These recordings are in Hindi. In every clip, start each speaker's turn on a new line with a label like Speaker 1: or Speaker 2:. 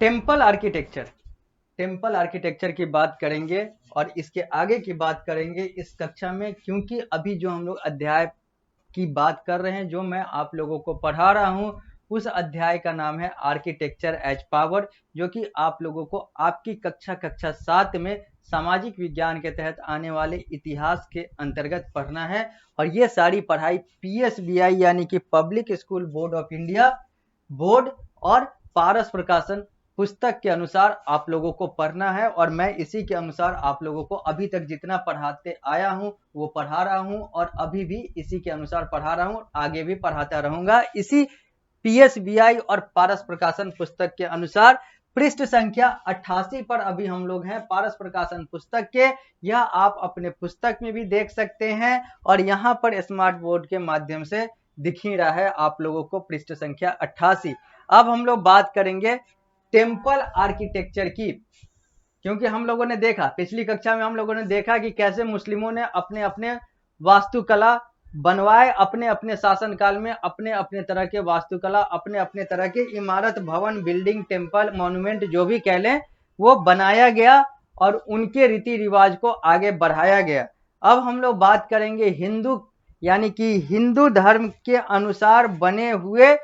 Speaker 1: टेम्पल आर्किटेक्चर, टेम्पल आर्किटेक्चर की बात करेंगे और इसके आगे की बात करेंगे इस कक्षा में, क्योंकि अभी जो हम लोग अध्याय की बात कर रहे हैं, जो मैं आप लोगों को पढ़ा रहा हूं, उस अध्याय का नाम है आर्किटेक्चर एज पावर, जो कि आप लोगों को आपकी कक्षा 7 में सामाजिक विज्ञान के तहत आने वाले इतिहास के अंतर्गत पढ़ना है। और ये सारी पढ़ाई PSBI यानी कि public school board of India board और पारस प्रकाशन पुस्तक के अनुसार आप लोगों को पढ़ना है। और मैं इसी के अनुसार आप लोगों को अभी तक जितना पढ़ाते आया हूं वो पढ़ा रहा हूं, और अभी भी इसी के अनुसार पढ़ा रहा हूं, आगे भी पढ़ाता रहूंगा इसी PSBI और पारस प्रकाशन पुस्तक के अनुसार। पृष्ठ संख्या 88 पर अभी हम लोग हैं पारस प्रकाशन पुस्तक के। यह आप अपने पुस्तक में भी देख सकते हैं और यहाँ पर स्मार्ट बोर्ड के माध्यम से दिख ही रहा है आप लोगों को पृष्ठ संख्या 88। अब हम लोग बात करेंगे टेम्पल आर्किटेक्चर की, क्योंकि हम लोगों ने देखा पिछली कक्षा में, हम लोगों ने देखा कि कैसे मुस्लिमों ने अपने अपने वास्तुकला बनवाए, अपने अपने शासनकाल में अपने अपने तरह के वास्तुकला, अपने अपने तरह के इमारत, भवन, बिल्डिंग, टेम्पल, मॉन्यूमेंट जो भी कह लें वो बनाया गया और उनके रीति रिवाज को आगे बढ़ाया गया। अब हम लोग बात करेंगे हिंदू यानी कि हिंदू धर्म के अनुसार बने हुए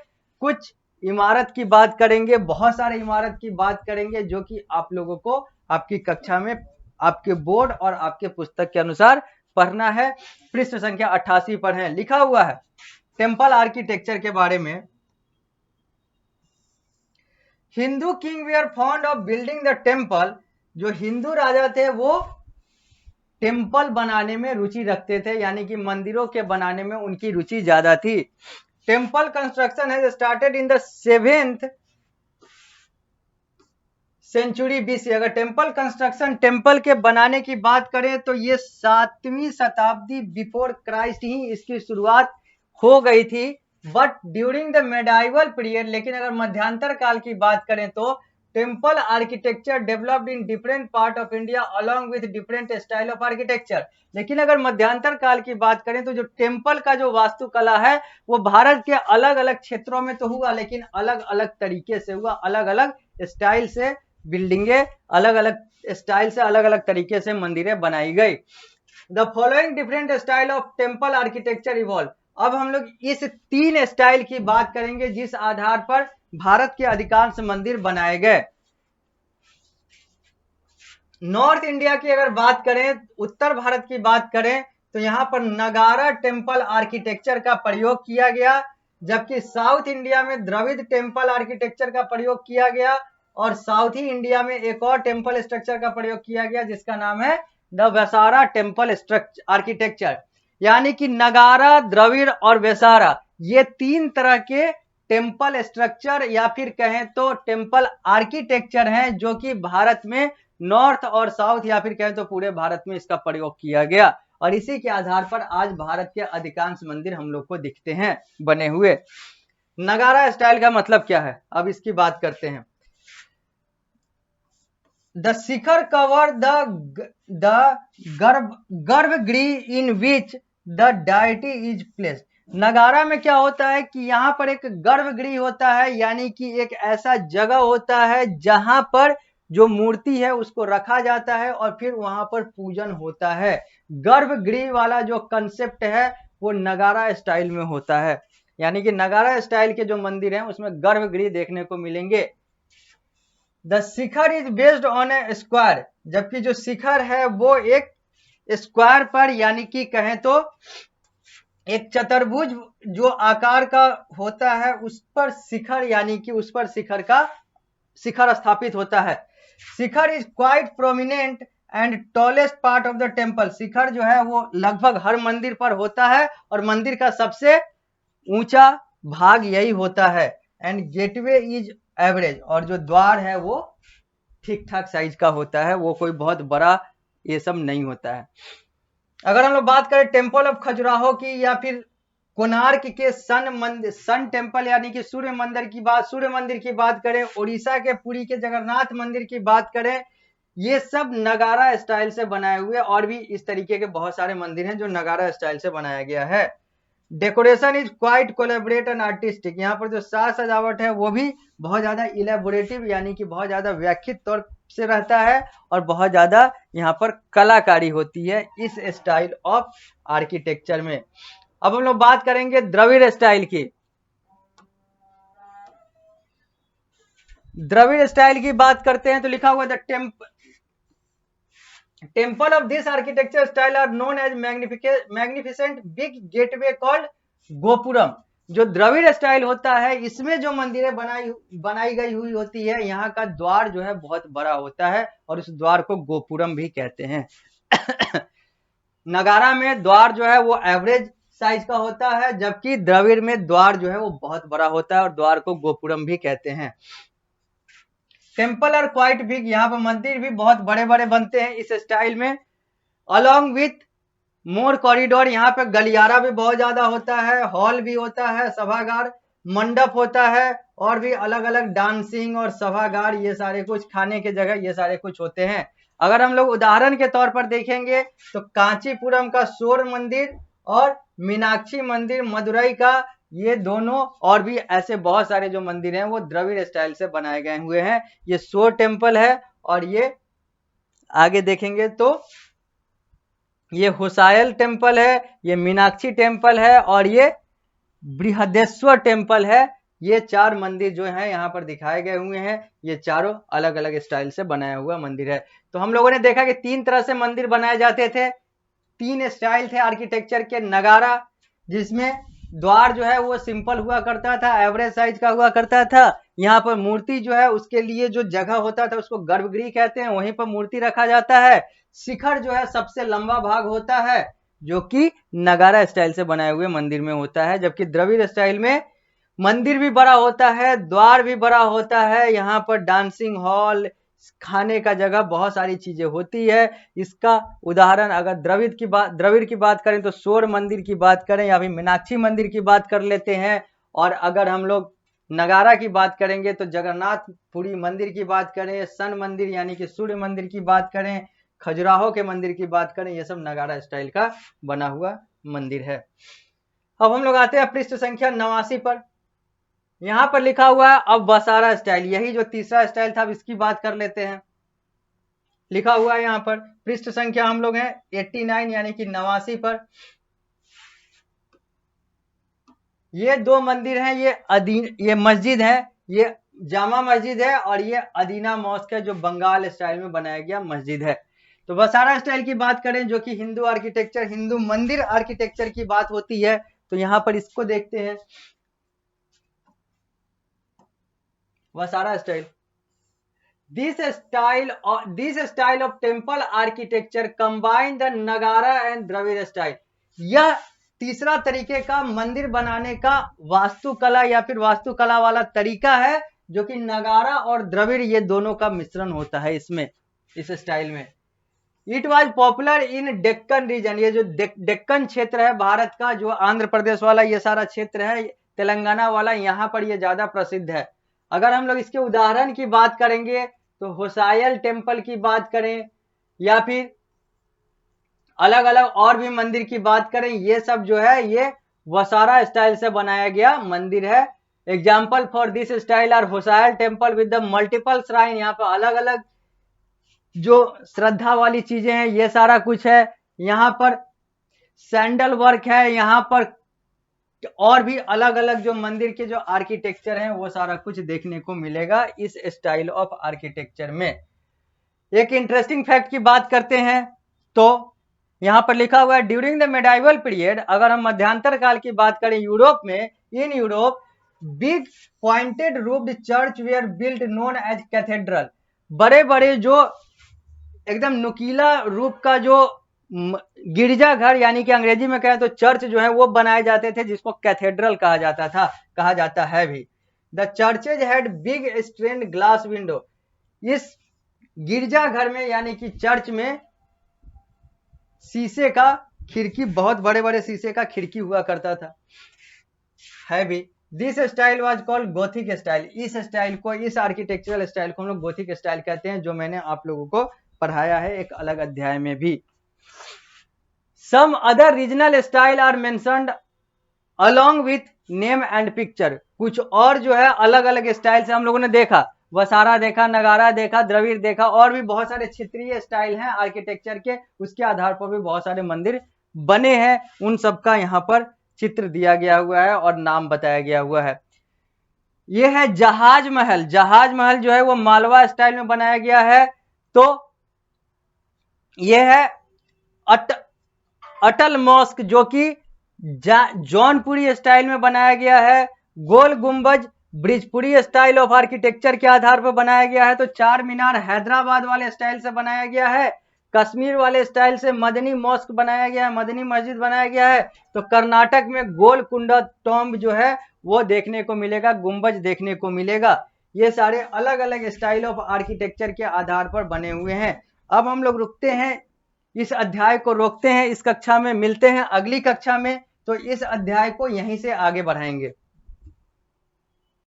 Speaker 1: कुछ इमारत की बात करेंगे, बहुत सारे इमारत की बात करेंगे जो कि आप लोगों को आपकी कक्षा में आपके बोर्ड और आपके पुस्तक के अनुसार पढ़ना है। पृष्ठ संख्या 88 पर है, लिखा हुआ है टेम्पल आर्किटेक्चर के बारे में। हिंदू किंग वे are fond of building the temple, जो हिंदू राजा थे वो टेम्पल बनाने में रुचि रखते थे, यानी कि मंदिरों के बनाने में उनकी रुचि ज्यादा थी। Temple construction has started in the 7th century BC। अगर टेम्पल कंस्ट्रक्शन, टेम्पल के बनाने की बात करें तो ये 7वीं शताब्दी बिफोर क्राइस्ट ही इसकी शुरुआत हो गई थी। But during the medieval period, लेकिन अगर मध्यांतर काल की बात करें तो temple architecture developed in different part of India along with different style of architecture. लेकिन अगर मध्यांतर काल की बात करें तो जो टेम्पल का जो वास्तुकला है वो भारत के अलग अलग क्षेत्रों में तो हुआ, लेकिन अलग अलग तरीके से हुआ, अलग अलग स्टाइल से बिल्डिंगे, अलग अलग स्टाइल से, अलग अलग तरीके से मंदिरें बनाई गई। The following different style of temple architecture evolve. अब हम लोग इस 3 स्टाइल की बात करेंगे जिस आधार पर भारत के अधिकांश मंदिर बनाए गए। नॉर्थ इंडिया की अगर बात करें, उत्तर भारत की बात करें तो यहां पर नगारा टेम्पल आर्किटेक्चर का प्रयोग किया गया, जबकि साउथ इंडिया में द्रविड़ टेम्पल आर्किटेक्चर का प्रयोग किया गया, और साउथी इंडिया में एक और टेम्पल स्ट्रक्चर का प्रयोग किया गया जिसका नाम है द वैसारा टेम्पल स्ट्रक्चर आर्किटेक्चर। यानी कि नगारा, द्रविड़ और वैसारा, ये 3 तरह के टेम्पल स्ट्रक्चर या फिर कहें तो टेम्पल आर्किटेक्चर हैं जो कि भारत में नॉर्थ और साउथ या फिर कहें तो पूरे भारत में इसका प्रयोग किया गया, और इसी के आधार पर आज भारत के अधिकांश मंदिर हम लोग को दिखते हैं बने हुए। नगारा स्टाइल का मतलब क्या है, अब इसकी बात करते हैं। The शिखर cover the गर्भगृह in which the deity is placed। नगारा में क्या होता है कि यहाँ पर एक गर्भगृह होता है, यानी कि एक ऐसा जगह होता है जहां पर जो मूर्ति है उसको रखा जाता है और फिर वहां पर पूजन होता है। गर्भगृह वाला जो कंसेप्ट है वो नगारा स्टाइल में होता है, यानी कि नगारा स्टाइल के जो मंदिर हैं उसमें गर्भगृह देखने को मिलेंगे। The Shikhar is based on A square, जबकि जो शिखर है वो एक स्क्वायर पर, यानी कि कहें तो एक चतुर्भुज जो आकार का होता है उस पर शिखर, यानी कि उस पर शिखर स्थापित होता है। Shikhara is quite prominent and tallest part of the temple. शिखर जो है वो लगभग हर मंदिर पर होता है और मंदिर का सबसे ऊंचा भाग यही होता है। एंड गेटवे इज एवरेज, और जो द्वार है वो ठीक ठाक साइज का होता है, वो कोई बहुत बड़ा ये सब नहीं होता है। अगर हम लोग बात करें टेम्पल ऑफ खजुराहो की या फिर कोणार्क के सन टेम्पल यानी कि सूर्य मंदिर की बात करें, उड़ीसा के पुरी के जगन्नाथ मंदिर की बात करें, ये सब नगारा स्टाइल से बनाए हुए, और भी इस तरीके के बहुत सारे मंदिर हैं जो नगारा स्टाइल से बनाया गया है। Decoration is quite collaborate and artistic, यहाँ पर जो साज सजावट है वो भी बहुत ज्यादा इलेबोरेटिव यानी कि बहुत ज्यादा व्याख्यित तौर से रहता है और बहुत ज्यादा यहाँ पर कलाकारी होती है इस स्टाइल ऑफ आर्किटेक्चर में। अब हम लोग बात करेंगे द्रविड़ स्टाइल की। द्रविड़ स्टाइल की बात करते हैं तो लिखा हुआ the temple of this architecture style are known as magnificent big gateway called gopuram. जो द्रविड़ स्टाइल होता है इसमें जो मंदिरें बनाई गई हुई होती है, यहाँ का द्वार जो है बहुत बड़ा होता है और उस द्वार को गोपुरम भी कहते हैं। नगारा में द्वार जो है वो एवरेज साइज का होता है, जबकि द्रविड़ में द्वार जो है वो बहुत बड़ा होता है और द्वार को गोपुरम भी कहते हैं। टेम्पल आर क्वाइट बिग, यहाँ पर मंदिर भी बहुत बड़े बड़े बनते हैं इस स्टाइल में। अलॉन्ग विथ मोर कॉरिडोर, यहाँ पे गलियारा भी बहुत ज्यादा होता है, हॉल भी होता है, सभागार, मंडप होता है और भी अलग अलग डांसिंग और सभागार, ये सारे कुछ खाने के जगह ये सारे कुछ होते हैं। अगर हम लोग उदाहरण के तौर पर देखेंगे तो कांचीपुरम का शोर मंदिर और मीनाक्षी मंदिर मदुरई का, ये दोनों और भी ऐसे बहुत सारे जो मंदिर हैं वो द्रविड़ स्टाइल से बनाए गए हुए हैं। ये शोर टेम्पल है और ये आगे देखेंगे तो ये होसायल टेम्पल है, ये मीनाक्षी टेम्पल है और ये बृहदेश्वर टेम्पल है। ये चार मंदिर जो हैं यहाँ पर दिखाए गए हुए हैं, ये चारों अलग अलग स्टाइल से बनाया हुआ मंदिर है। तो हम लोगों ने देखा कि तीन तरह से मंदिर बनाए जाते थे, तीन स्टाइल थे आर्किटेक्चर के। नगारा, जिसमें द्वार जो है वो सिंपल हुआ करता था, एवरेज साइज का हुआ करता था। यहाँ पर मूर्ति जो है उसके लिए जो जगह होता था उसको गर्भगृह कहते हैं, वहीं पर मूर्ति रखा जाता है। शिखर जो है सबसे लंबा भाग होता है जो कि नगारा स्टाइल से बनाए हुए मंदिर में होता है, जबकि द्रविड़ स्टाइल में मंदिर भी बड़ा होता है, द्वार भी बड़ा होता है, यहाँ पर डांसिंग हॉल, खाने का जगह, बहुत सारी चीजें होती है। इसका उदाहरण अगर द्रविड़ की बात करें तो शोर मंदिर की बात करें या फिर मीनाक्षी मंदिर की बात कर लेते हैं, और अगर हम लोग नगारा की बात करेंगे तो जगन्नाथपुरी मंदिर की बात करें, सन मंदिर यानी कि सूर्य मंदिर की बात करें, खजुराहो के मंदिर की बात करें, ये सब नगारा स्टाइल का बना हुआ मंदिर है। अब हम लोग आते हैं पृष्ठ संख्या 89 पर। यहां पर लिखा हुआ है अब वसारा स्टाइल, यही जो तीसरा स्टाइल था अब इसकी बात कर लेते हैं। लिखा हुआ है यहाँ पर पृष्ठ संख्या हम लोग हैं 89 यानी कि 89 पर। ये दो मंदिर हैं, ये मस्जिद है, ये जामा मस्जिद है और ये अदीना मॉस्क है जो बंगाल स्टाइल में बनाया गया मस्जिद है। तो वसारा स्टाइल की बात करें जो कि हिंदू आर्किटेक्चर, हिंदू मंदिर आर्किटेक्चर की बात होती है, तो यहाँ पर इसको देखते हैं। Vesara style, this style of temple architecture combine the Nagara and Dravid style। यह तीसरा तरीके का मंदिर बनाने का वास्तुकला या फिर वास्तुकला वाला तरीका है जो कि नगारा और द्रविड़ ये दोनों का मिश्रण होता है इसमें, इस स्टाइल में। It was popular in Deccan region, ये जो डेक्कन क्षेत्र है भारत का, जो आंध्र प्रदेश वाला ये सारा क्षेत्र है, तेलंगाना वाला, यहाँ पर ये ज्यादा प्रसिद्ध है। अगर हम लोग इसके उदाहरण की बात करेंगे तो होसायल टेम्पल की बात करें या फिर अलग अलग और भी मंदिर की बात करें, ये सब जो है ये वसारा स्टाइल से बनाया गया मंदिर है। Example for this style are Hoysala temple with the multiple shrine, यहाँ पर अलग अलग जो श्रद्धा वाली चीजें हैं ये सारा कुछ है। यहाँ पर सैंडल वर्क है, यहाँ पर और भी अलग अलग जो मंदिर के जो आर्किटेक्चर हैं वो सारा कुछ देखने को मिलेगा इस स्टाइल ऑफ आर्किटेक्चर में। एक इंटरेस्टिंग फैक्ट की बात करते हैं तो यहाँ पर लिखा हुआ है ड्यूरिंग द मेडाइवल पीरियड, अगर हम मध्यांतर काल की बात करें यूरोप में, in Europe big pointed roofed church were built known as cathedral. बड़े बड़े जो एकदम नुकीला रूप का जो गिरजा घर यानी कि अंग्रेजी में कहें तो चर्च जो है वो बनाए जाते थे, जिसको कैथेड्रल कहा जाता था, कहा जाता है भी। The churches had big stained glass window, इस गिरजा घर में यानी कि चर्च में शीशे का खिड़की, बहुत बड़े बड़े शीशे का खिड़की हुआ करता था, है भी। This style was called Gothic style, इस स्टाइल को, इस आर्किटेक्चरल स्टाइल को हम लोग गोथिक स्टाइल कहते हैं, जो मैंने आप लोगों को पढ़ाया है एक अलग अध्याय में भी। Some other regional style are mentioned along with name and picture. कुछ और जो है अलग अलग स्टाइल से हम लोगों ने देखा, वसारा देखा, नगारा देखा, द्रविड़ देखा, और भी बहुत सारे क्षेत्रीय स्टाइल हैं आर्किटेक्चर के, उसके आधार पर भी बहुत सारे मंदिर बने हैं। उन सबका यहाँ पर चित्र दिया गया हुआ है और नाम बताया गया हुआ है। ये है जहाज महल। जहाज महल जो है वो मालवा स्टाइल में बनाया गया है। तो ये है अटल मॉस्क, जो कि जौनपुरी स्टाइल में बनाया गया है। गोल गुंबज ब्रिजपुरी स्टाइल ऑफ आर्किटेक्चर के आधार पर बनाया गया है। तो चार मीनार हैदराबाद वाले स्टाइल से बनाया गया है। कश्मीर वाले स्टाइल से मदनी मॉस्क बनाया गया है, मदनी मस्जिद बनाया गया है। तो कर्नाटक में गोलकुंडा टॉम्ब जो है वो देखने को मिलेगा, गुंबज देखने को मिलेगा। ये सारे अलग अलग स्टाइल ऑफ आर्किटेक्चर के आधार पर बने हुए हैं। अब हम लोग रुकते हैं, इस अध्याय को रोकते हैं, इस कक्षा में मिलते हैं अगली कक्षा में। तो इस अध्याय को यहीं से आगे बढ़ाएंगे।